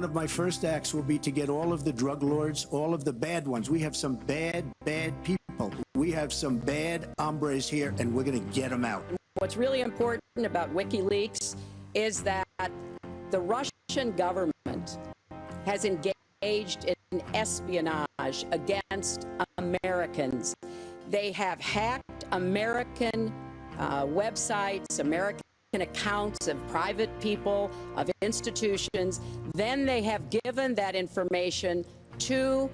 of my first acts will be to get all of the drug lords, all of the bad ones. We have some bad people. We have some bad hombres here, and we're going to get them out. What's really important about WikiLeaks is that the Russian government has engaged in espionage against Americans. They have hacked American websites, American accounts of private people, of institutions. Then they have given that information to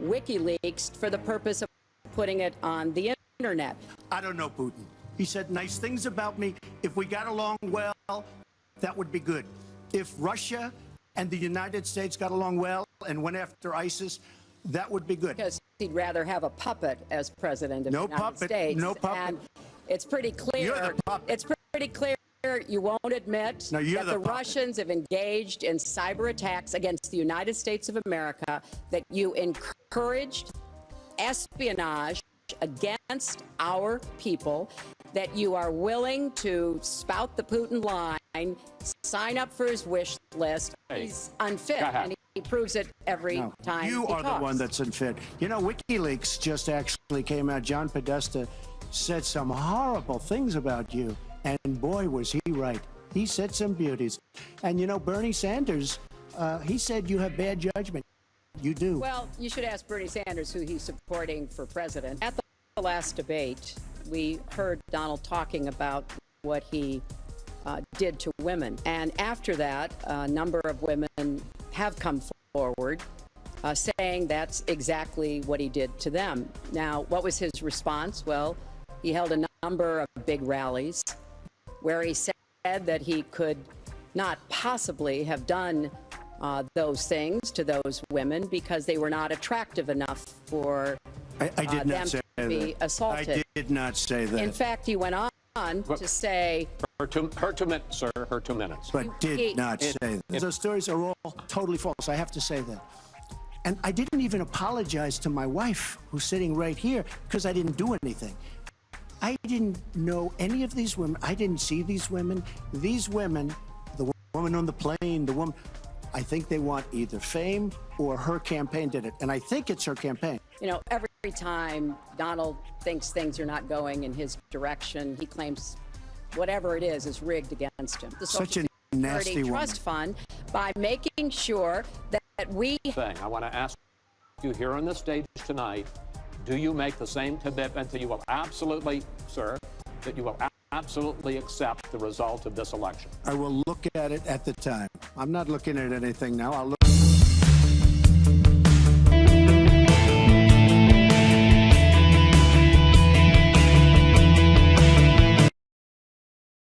WikiLeaks for the purpose of putting it on the internet. I don't know Putin. He said nice things about me. If we got along well, that would be good. If Russia and the United States got along well and went after ISIS, that would be good. Because he'd rather have a puppet as president of the United States. No puppet. And it's pretty clear. You're the puppet. It's pretty clear you won't admit that the Russians have engaged in cyber attacks against the United States of America, that you encouraged espionage against our people, that you are willing to spout the Putin line, sign up for his wish list. He's unfit, and he proves it every time You he are talks. the one that's unfit. You know, WikiLeaks just actually came out. John Podesta said some horrible things about you, and boy, was he right. He said some beauties. And, you know, Bernie Sanders, he said you have bad judgment. You do. Well, you should ask Bernie Sanders who he's supporting for president. At the last debate, we heard Donald talking about what he did to women. And after that, a number of women have come forward saying that's exactly what he did to them. Now, what was his response? Well, he held a number of big rallies where he said that he could not possibly have done those things to those women because they were not attractive enough for I did not them say to be that. assaulted. I did not say that. In fact, he went on to say... Her 2 minutes, sir. Her 2 minutes. But did not say that. Those stories are all totally false. I have to say that. And I didn't even apologize to my wife, who's sitting right here, because I didn't do anything. I didn't know any of these women. I didn't see these women. These women, the woman on the plane, the woman, I think they want either fame or her campaign did it. And I think it's her campaign. You know, every time Donald thinks things are not going in his direction, he claims whatever it is rigged against him. The Such Social a nasty Security woman. Trust Fund, by making sure that we... I want to ask you here on the stage tonight, do you make the same commitment that you will absolutely, sir, that you will absolutely accept the result of this election? I will look at it at the time. I'm not looking at anything now. I'll look.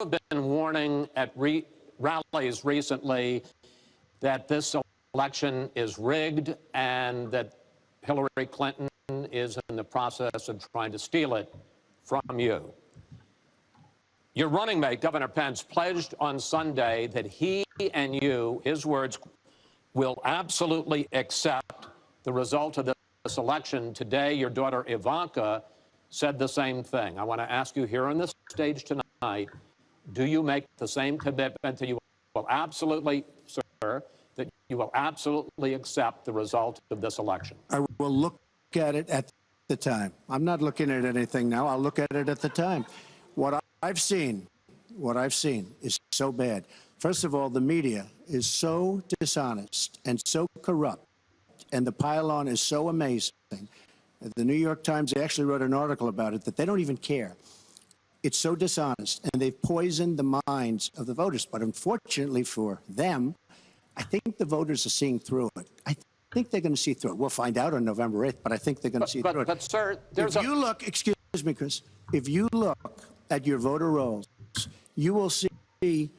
I've been warning at rallies recently that this election is rigged and that Hillary Clinton is in the process of trying to steal it from you. Your running mate, Governor Pence, pledged on Sunday that he and you, his words, will absolutely accept the result of this election. Today, your daughter Ivanka said the same thing. I want to ask you here on this stage tonight, do you make the same commitment that you will absolutely, sir, that you will absolutely accept the result of this election? I will look at it at the time. I'm not looking at anything now. I'll look at it at the time. What I've seen is so bad. First of all, the media is so dishonest and so corrupt, and the pile-on is so amazing. The New York Times, they actually wrote an article about it, that they don't even care. It's so dishonest, and they've poisoned the minds of the voters. But unfortunately for them, I think the voters are seeing through it. I think they're going to see through it. We'll find out on November 8th, but I think they're going to see through it. But, sir, there's if you look, excuse me, Chris, if you look at your voter rolls, you will see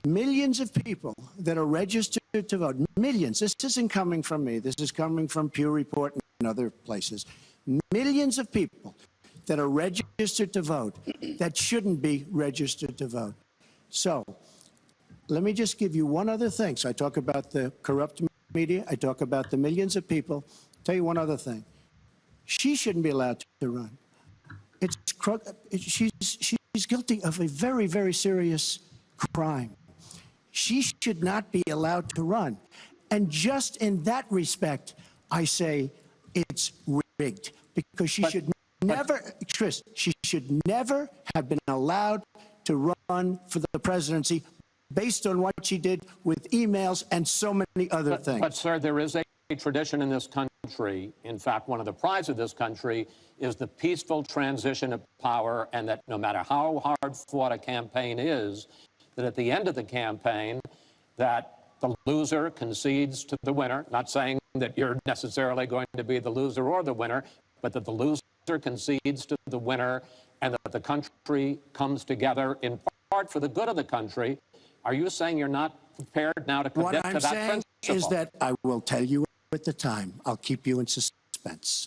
millions of people that are registered to vote. Millions. This isn't coming from me. This is coming from Pew Report and other places. Millions of people that are registered to vote that shouldn't be registered to vote. So let me just give you one other thing. So I talk about the corrupt media. I talk about the millions of people. Tell you one other thing. She shouldn't be allowed to run. She's guilty of a very, very serious crime. She should not be allowed to run. And just in that respect, I say it's rigged because she should never, Chris, she should never have been allowed to run for the presidency based on what she did with emails and so many other things. But, sir, there is a tradition in this country. In fact, one of the prides of this country is the peaceful transition of power, and that no matter how hard fought a campaign is, that at the end of the campaign, that the loser concedes to the winner, not saying that you're necessarily going to be the loser or the winner, but that the loser concedes to the winner and that the country comes together in part for the good of the country. Are you saying you're not prepared now to commit to that principle? What I'm saying is that I will tell you at the time. I'll keep you in suspense.